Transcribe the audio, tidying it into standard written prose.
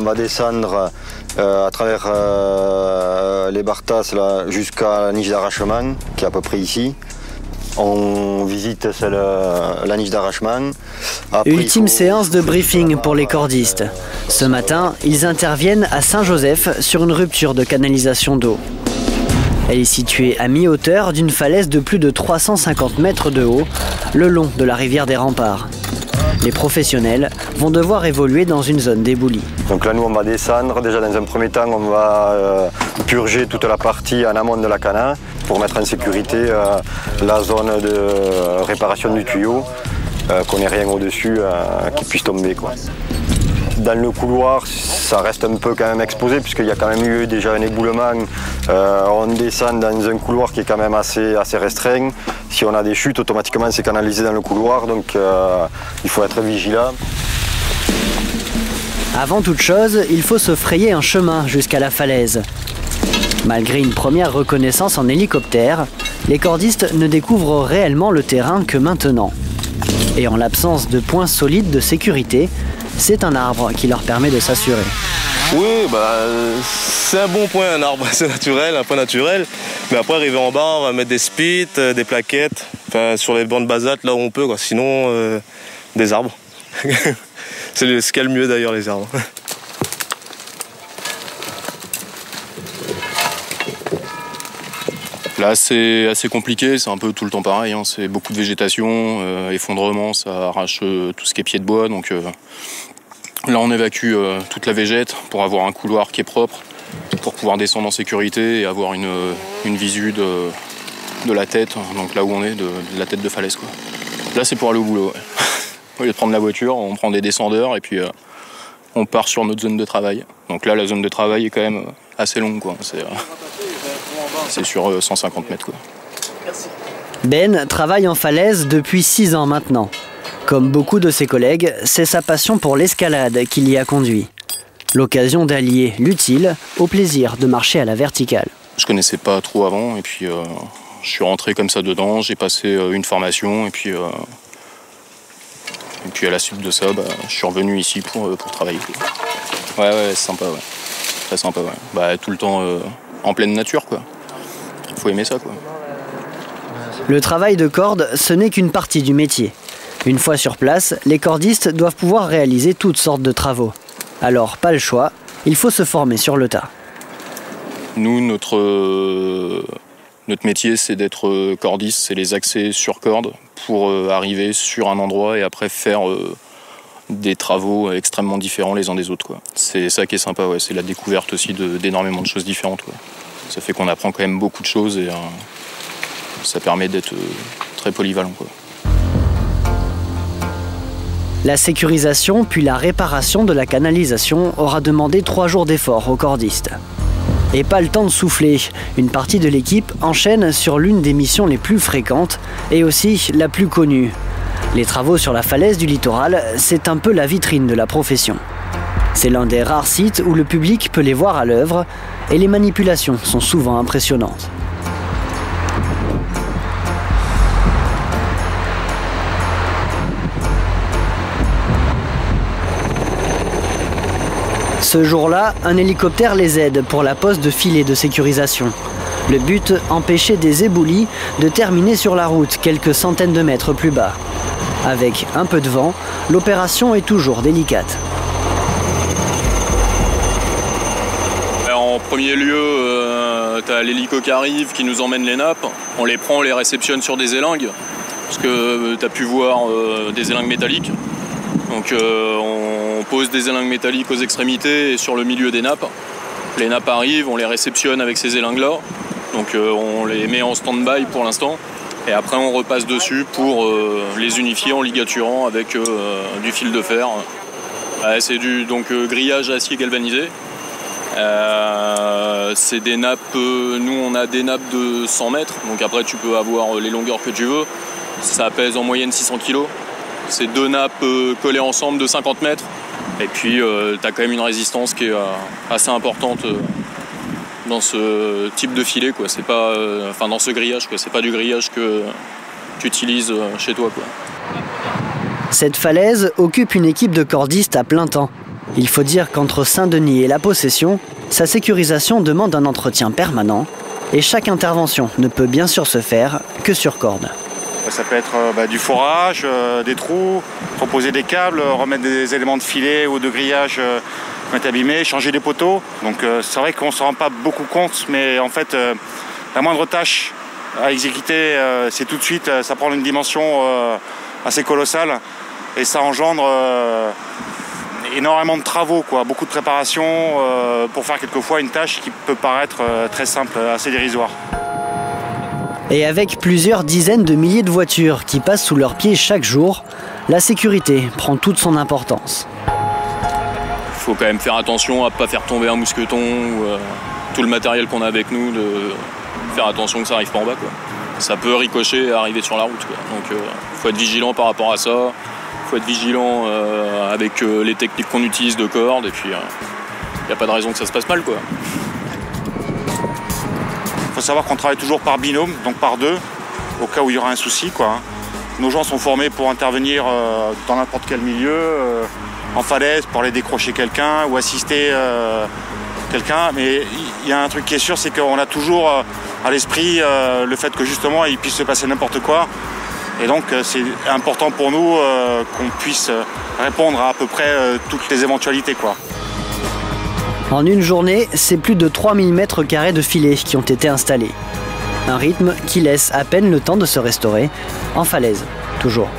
va descendre à travers les Bartas jusqu'à la niche d'arrachement, qui est à peu près ici. On visite la niche d'arrachement. Ultime séance de briefing pour les cordistes. Ce matin, ils interviennent à Saint-Joseph sur une rupture de canalisation d'eau. Elle est située à mi-hauteur d'une falaise de plus de 350 mètres de haut, le long de la rivière des Remparts. Les professionnels vont devoir évoluer dans une zone d'éboulis. Donc là, nous, on va descendre. Déjà, dans un premier temps, on va purger toute la partie en amont de la cana pour mettre en sécurité la zone de réparation du tuyau, qu'on n'ait rien au-dessus qui puisse tomber, quoi. Dans le couloir, ça reste un peu quand même exposé puisqu'il y a quand même eu déjà un éboulement. On descend dans un couloir qui est quand même assez restreint. Si on a des chutes, automatiquement c'est canalisé dans le couloir, donc il faut être vigilant. Avant toute chose, il faut se frayer un chemin jusqu'à la falaise. Malgré une première reconnaissance en hélicoptère, les cordistes ne découvrent réellement le terrain que maintenant. Et en l'absence de points solides de sécurité, c'est un arbre qui leur permet de s'assurer. Oui, c'est un bon point, un arbre, c'est naturel, un point naturel. Mais après, arriver en bas, on va mettre des spits, des plaquettes, sur les bancs de basalte, là où on peut, quoi. Sinon, des arbres. C'est ce qu'il y a le mieux d'ailleurs, les arbres. Là, c'est assez compliqué, c'est un peu tout le temps pareil, hein. C'est beaucoup de végétation, effondrement, ça arrache tout ce qui est pied de bois. Donc là, on évacue toute la végète pour avoir un couloir qui est propre, pour pouvoir descendre en sécurité et avoir une visu de la tête, donc là où on est, de la tête de falaise, quoi. Là, c'est pour aller au boulot. Ouais. Au lieu de prendre la voiture, on prend des descendeurs et puis on part sur notre zone de travail. Donc là, la zone de travail est quand même assez longue, quoi. C'est sur 150 mètres, quoi. Ben travaille en falaise depuis 6 ans maintenant. Comme beaucoup de ses collègues, c'est sa passion pour l'escalade qui l'y a conduit. L'occasion d'allier l'utile au plaisir de marcher à la verticale. Je connaissais pas trop avant et puis je suis rentré comme ça dedans, j'ai passé une formation et puis à la suite de ça, je suis revenu ici pour travailler. Ouais, c'est sympa, ouais. Très sympa, ouais. Tout le temps en pleine nature, quoi. Faut aimer ça, quoi. Le travail de corde, ce n'est qu'une partie du métier. Une fois sur place, les cordistes doivent pouvoir réaliser toutes sortes de travaux. Alors, pas le choix, il faut se former sur le tas. Nous, notre métier, c'est d'être cordiste, c'est les accès sur corde pour arriver sur un endroit et après faire des travaux extrêmement différents les uns des autres, quoi. C'est ça qui est sympa, ouais. C'est la découverte aussi d'énormément de choses différentes, quoi. Ça fait qu'on apprend quand même beaucoup de choses et ça permet d'être très polyvalent, quoi. La sécurisation puis la réparation de la canalisation aura demandé 3 jours d'efforts aux cordistes. Et pas le temps de souffler, une partie de l'équipe enchaîne sur l'une des missions les plus fréquentes et aussi la plus connue. Les travaux sur la falaise du littoral, c'est un peu la vitrine de la profession. C'est l'un des rares sites où le public peut les voir à l'œuvre et les manipulations sont souvent impressionnantes. Ce jour-là, un hélicoptère les aide pour la pose de filets de sécurisation. Le but, empêcher des éboulis de terminer sur la route quelques centaines de mètres plus bas. Avec un peu de vent, l'opération est toujours délicate. En premier lieu, tu as l'hélico qui arrive, qui nous emmène les nappes. On les prend, on les réceptionne sur des élingues, parce que tu as pu voir des élingues métalliques. Donc on pose des élingues métalliques aux extrémités et sur le milieu des nappes. Les nappes arrivent, on les réceptionne avec ces élingues-là. Donc on les met en stand-by pour l'instant. Et après on repasse dessus pour les unifier en ligaturant avec du fil de fer. C'est du grillage à acier galvanisé. C'est des nappes, nous on a des nappes de 100 mètres. Donc après tu peux avoir les longueurs que tu veux. Ça pèse en moyenne 600 kg. C'est 2 nappes collées ensemble de 50 mètres. Et puis, tu as quand même une résistance qui est assez importante dans ce type de filet, quoi. C'est pas, dans ce grillage, quoi. C'est pas du grillage que tu utilises chez toi, quoi. Cette falaise occupe une équipe de cordistes à plein temps. Il faut dire qu'entre Saint-Denis et la possession, sa sécurisation demande un entretien permanent et chaque intervention ne peut bien sûr se faire que sur corde. Ça peut être du forage, des trous, proposer des câbles, remettre des éléments de filet ou de grillage qui ont été abîmés, changer des poteaux. Donc c'est vrai qu'on ne se rend pas beaucoup compte, mais en fait la moindre tâche à exécuter, c'est tout de suite, ça prend une dimension assez colossale et ça engendre énormément de travaux, beaucoup de préparation pour faire quelquefois une tâche qui peut paraître très simple, assez dérisoire. Et avec plusieurs dizaines de milliers de voitures qui passent sous leurs pieds chaque jour, la sécurité prend toute son importance. Il faut quand même faire attention à ne pas faire tomber un mousqueton ou tout le matériel qu'on a avec nous, de faire attention que ça n'arrive pas en bas, quoi. Ça peut ricocher et arriver sur la route, quoi. Donc il faut être vigilant par rapport à ça, il faut être vigilant avec les techniques qu'on utilise de corde, et puis il n'y a pas de raison que ça se passe mal, quoi. Il faut savoir qu'on travaille toujours par binôme, donc par deux, au cas où il y aura un souci, Nos gens sont formés pour intervenir dans n'importe quel milieu, en falaise, pour aller décrocher quelqu'un ou assister quelqu'un. Mais il y a un truc qui est sûr, c'est qu'on a toujours à l'esprit le fait que justement il puisse se passer n'importe quoi. Et donc c'est important pour nous qu'on puisse répondre à peu près toutes les éventualités, En une journée, c'est plus de 3000 mètres carrés de filets qui ont été installés. Un rythme qui laisse à peine le temps de se restaurer, en falaise, toujours.